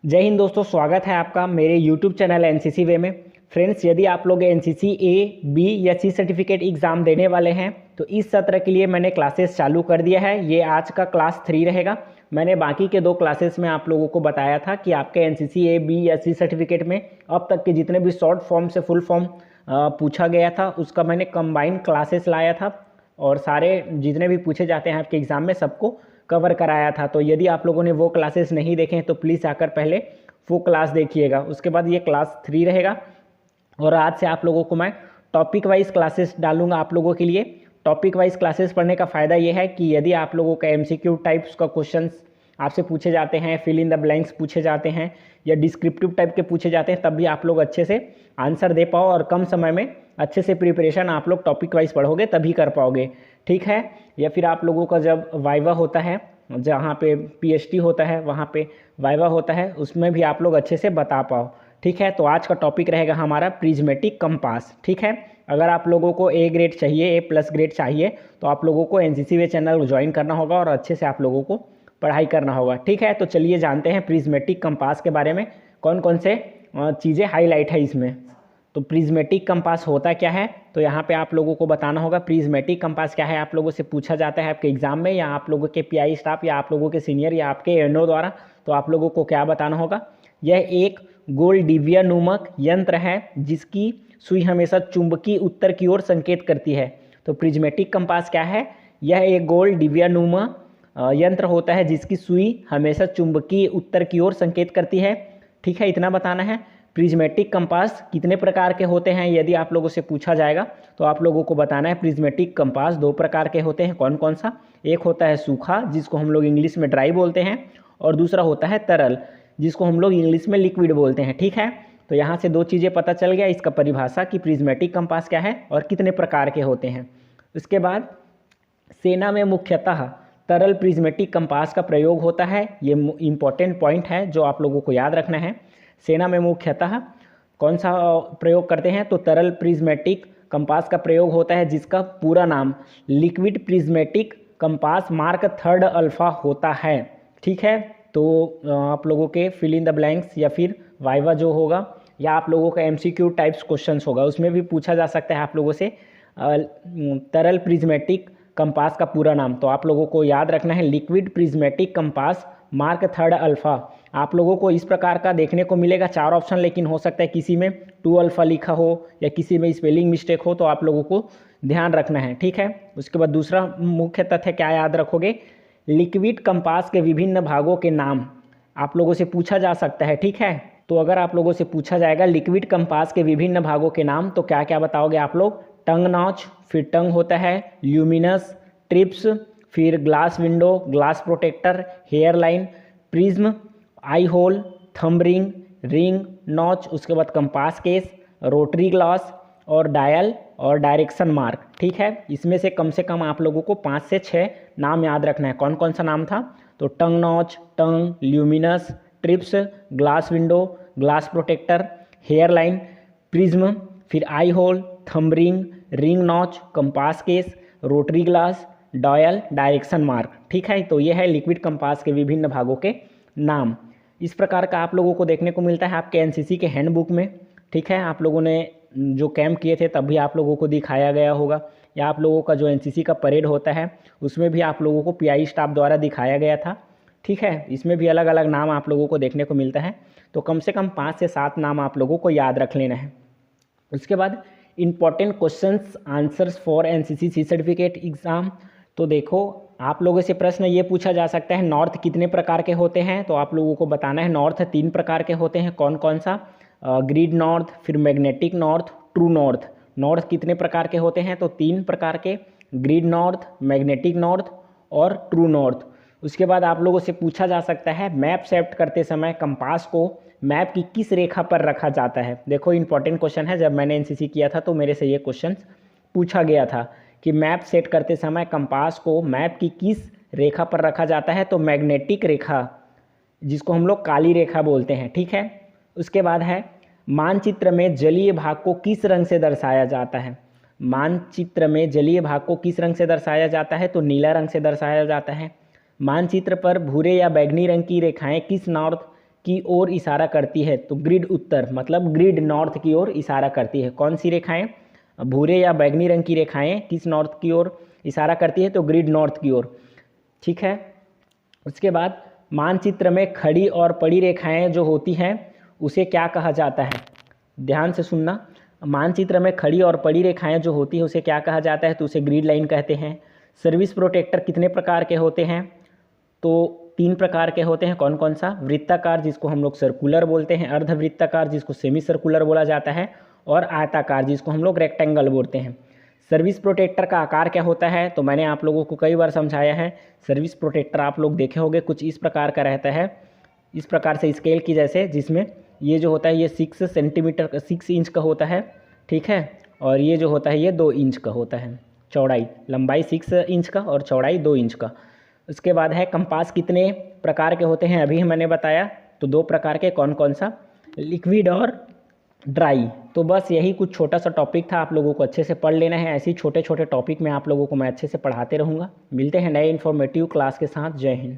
जय हिंद दोस्तों, स्वागत है आपका मेरे YouTube चैनल एनसीसी वे में। फ्रेंड्स, यदि आप लोग एनसीसी ए, बी या सी सर्टिफिकेट एग्ज़ाम देने वाले हैं तो इस सत्र के लिए मैंने क्लासेस चालू कर दिया है। ये आज का क्लास 3 रहेगा। मैंने बाकी के 2 क्लासेस में आप लोगों को बताया था कि आपके एनसीसी ए, बी या सी सर्टिफिकेट में अब तक के जितने भी शॉर्ट फॉर्म से फुल फॉर्म पूछा गया था उसका मैंने कंबाइंड क्लासेस लाया था और सारे जितने भी पूछे जाते हैं आपके एग्ज़ाम में सबको कवर कराया था। तो यदि आप लोगों ने वो क्लासेस नहीं देखे हैं तो प्लीज़ आकर पहले वो क्लास देखिएगा। उसके बाद ये क्लास 3 रहेगा और आज से आप लोगों को मैं टॉपिक वाइज क्लासेस डालूंगा आप लोगों के लिए। टॉपिक वाइज क्लासेस पढ़ने का फ़ायदा ये है कि यदि आप लोगों का एमसीक्यू टाइप्स का क्वेश्चंस आपसे पूछे जाते हैं, फिल इन द ब्लैंक्स पूछे जाते हैं या डिस्क्रिप्टिव टाइप के पूछे जाते हैं, तब भी आप लोग अच्छे से आंसर दे पाओ और कम समय में अच्छे से प्रिपरेशन आप लोग टॉपिक वाइज पढ़ोगे तभी कर पाओगे, ठीक है। या फिर आप लोगों का जब वाइवा होता है, जहाँ पे पीएचडी होता है वहाँ पे वाइवा होता है, उसमें भी आप लोग अच्छे से बता पाओ, ठीक है। तो आज का टॉपिक रहेगा हमारा प्रिज्मेटिक कंपास, ठीक है। अगर आप लोगों को ए ग्रेड चाहिए, A+ ग्रेड चाहिए तो आप लोगों को एनसीसी वे चैनल ज्वाइन करना होगा और अच्छे से आप लोगों को पढ़ाई करना होगा, ठीक है। तो चलिए जानते हैं प्रिज्मेटिक कंपास के बारे में, कौन कौन से चीज़ें हाईलाइट है इसमें। तो प्रिज्मेटिक कंपास होता क्या है, तो यहाँ पे आप लोगों को बताना होगा प्रिज्मेटिक कंपास क्या है। आप लोगों से पूछा जाता है आपके एग्जाम में या आप लोगों के पीआई स्टाफ या आप लोगों के सीनियर या आपके एनओ द्वारा, तो आप लोगों को क्या बताना होगा। यह एक गोल डिबिया नुमक यंत्र है जिसकी सुई हमेशा चुंबकीय उत्तर की ओर संकेत करती है। तो प्रिज्मेटिक कंपास क्या है, यह एक गोल डिबिया नुमा यंत्र होता है जिसकी सुई हमेशा चुंबकीय उत्तर की ओर संकेत करती है, ठीक है। इतना बताना है। प्रिज्मेटिक कंपास कितने प्रकार के होते हैं यदि आप लोगों से पूछा जाएगा तो आप लोगों को बताना है प्रिज्मेटिक कंपास 2 प्रकार के होते हैं। कौन कौन सा, एक होता है सूखा जिसको हम लोग इंग्लिश में ड्राई बोलते हैं और दूसरा होता है तरल जिसको हम लोग इंग्लिश में लिक्विड बोलते हैं, ठीक है। तो यहाँ से 2 चीज़ें पता चल गया इसका परिभाषा कि प्रिज्मेटिक कंपास क्या है और कितने प्रकार के होते हैं। उसके बाद सेना में मुख्यतः तरल प्रिज्मेटिक कंपास का प्रयोग होता है। ये इम्पॉर्टेंट पॉइंट है जो आप लोगों को याद रखना है। सेना में मुख्यतः कौन सा प्रयोग करते हैं, तो तरल प्रिज्मेटिक कंपास का प्रयोग होता है जिसका पूरा नाम liquid prismatic compass mark 3 alpha होता है, ठीक है। तो आप लोगों के फिल इन द ब्लैंक्स या फिर वाइवा जो होगा या आप लोगों का एमसीक्यू टाइप्स क्वेश्चंस होगा उसमें भी पूछा जा सकता है आप लोगों से तरल प्रिज्मेटिक कंपास का पूरा नाम। तो आप लोगों को याद रखना है liquid prismatic compass mark 3 alpha. आप लोगों को इस प्रकार का देखने को मिलेगा 4 ऑप्शन, लेकिन हो सकता है किसी में 2 अल्फा लिखा हो या किसी में स्पेलिंग मिस्टेक हो, तो आप लोगों को ध्यान रखना है, ठीक है। उसके बाद दूसरा मुख्य तथ्य क्या याद रखोगे, लिक्विड कंपास के विभिन्न भागों के नाम आप लोगों से पूछा जा सकता है, ठीक है। तो अगर आप लोगों से पूछा जाएगा लिक्विड कंपास के विभिन्न भागों के नाम तो क्या क्या बताओगे आप लोग। टंग नॉच, फिर टंग होता है, ल्यूमिनस, ट्रिप्स, फिर glass window, glass protector, hair line, prism, eye hole, thumb ring, ring notch, उसके बाद कंपास केस, रोटरी ग्लास और डायल और डायरेक्शन मार्क, ठीक है। इसमें से कम आप लोगों को 5 से 6 नाम याद रखना है। कौन कौन सा नाम था, तो tongue notch, tongue, luminous, strips, glass window, glass protector, hair line, prism, फिर eye hole, thumb ring, ring notch, compass case, rotary glass, dial, direction mark, ठीक है। तो ये है लिक्विड कंपास के विभिन्न भागों के नाम। इस प्रकार का आप लोगों को देखने को मिलता है आपके एनसीसी के हैंडबुक में, ठीक है। आप लोगों ने जो कैंप किए थे तब भी आप लोगों को दिखाया गया होगा या आप लोगों का जो एनसीसी का परेड होता है उसमें भी आप लोगों को पीआई स्टाफ द्वारा दिखाया गया था, ठीक है। इसमें भी अलग अलग नाम आप लोगों को देखने को मिलता है। तो कम से कम 5 से 7 नाम आप लोगों को याद रख लेना है। उसके बाद important questions answers for NCC C certificate exam. तो देखो आप लोगों से प्रश्न ये पूछा जा सकता है नॉर्थ कितने प्रकार के होते हैं, तो आप लोगों को बताना है नॉर्थ 3 प्रकार के होते हैं। कौन कौन सा, ग्रिड नॉर्थ, फिर magnetic north, true north. North कितने प्रकार के होते हैं, तो 3 प्रकार के, ग्रिड नॉर्थ, मैग्नेटिक नॉर्थ और ट्रू नॉर्थ। उसके बाद आप लोगों से पूछा जा सकता है मैप सेट करते समय कंपास को मैप की किस रेखा पर रखा जाता है। देखो इंपॉर्टेंट क्वेश्चन है, जब मैंने एनसीसी किया था तो मेरे से ये क्वेश्चन पूछा गया था कि मैप सेट करते समय कंपास को मैप की किस रेखा पर रखा जाता है, तो मैग्नेटिक रेखा जिसको हम लोग काली रेखा बोलते हैं, ठीक है। उसके बाद है मानचित्र में जलीय भाग को किस रंग से दर्शाया जाता है। मानचित्र में जलीय भाग को किस रंग से दर्शाया जाता है, तो नीला रंग से दर्शाया जाता है। मानचित्र पर भूरे या बैंगनी रंग की रेखाएं किस नॉर्थ की ओर इशारा करती है, तो ग्रिड उत्तर मतलब ग्रिड नॉर्थ की ओर इशारा करती है। कौन सी रेखाएं, भूरे या बैगनी रंग की रेखाएं किस नॉर्थ की ओर इशारा करती है, तो ग्रिड नॉर्थ की ओर। ठीक है। उसके बाद मानचित्र में खड़ी और पड़ी रेखाएं जो होती हैं उसे क्या कहा जाता है, ध्यान से सुनना। मानचित्र में खड़ी और पड़ी रेखाएं जो होती है उसे क्या कहा जाता है, तो उसे ग्रिड लाइन कहते हैं। सर्विस प्रोटेक्टर कितने प्रकार के होते हैं, तो 3 प्रकार के होते हैं। कौन कौन सा, वृत्ताकार जिसको हम लोग सर्कुलर बोलते हैं, अर्धवृत्ताकार जिसको सेमी सर्कुलर बोला जाता है, और आयताकार जिसको हम लोग रेक्टेंगल बोलते हैं। सर्विस प्रोटेक्टर का आकार क्या होता है, तो मैंने आप लोगों को कई बार समझाया है। सर्विस प्रोटेक्टर आप लोग देखे होंगे कुछ इस प्रकार का रहता है, इस प्रकार से स्केल की जैसे, जिसमें ये जो होता है ये 6 सेंटीमीटर 6 इंच का होता है। ठीक है। और ये जो होता है ये 2 इंच का होता है चौड़ाई, लंबाई 6 इंच का और चौड़ाई 2 इंच का। उसके बाद है कंपास कितने प्रकार के होते हैं, अभी मैंने बताया, तो 2 प्रकार के। कौन कौन सा, लिक्विड और ड्राई। तो बस यही कुछ छोटा सा टॉपिक था, आप लोगों को अच्छे से पढ़ लेना है। ऐसे ही छोटे छोटे टॉपिक में आप लोगों को मैं अच्छे से पढ़ाते रहूँगा। मिलते हैं नए इन्फॉर्मेटिव क्लास के साथ। जय हिंद।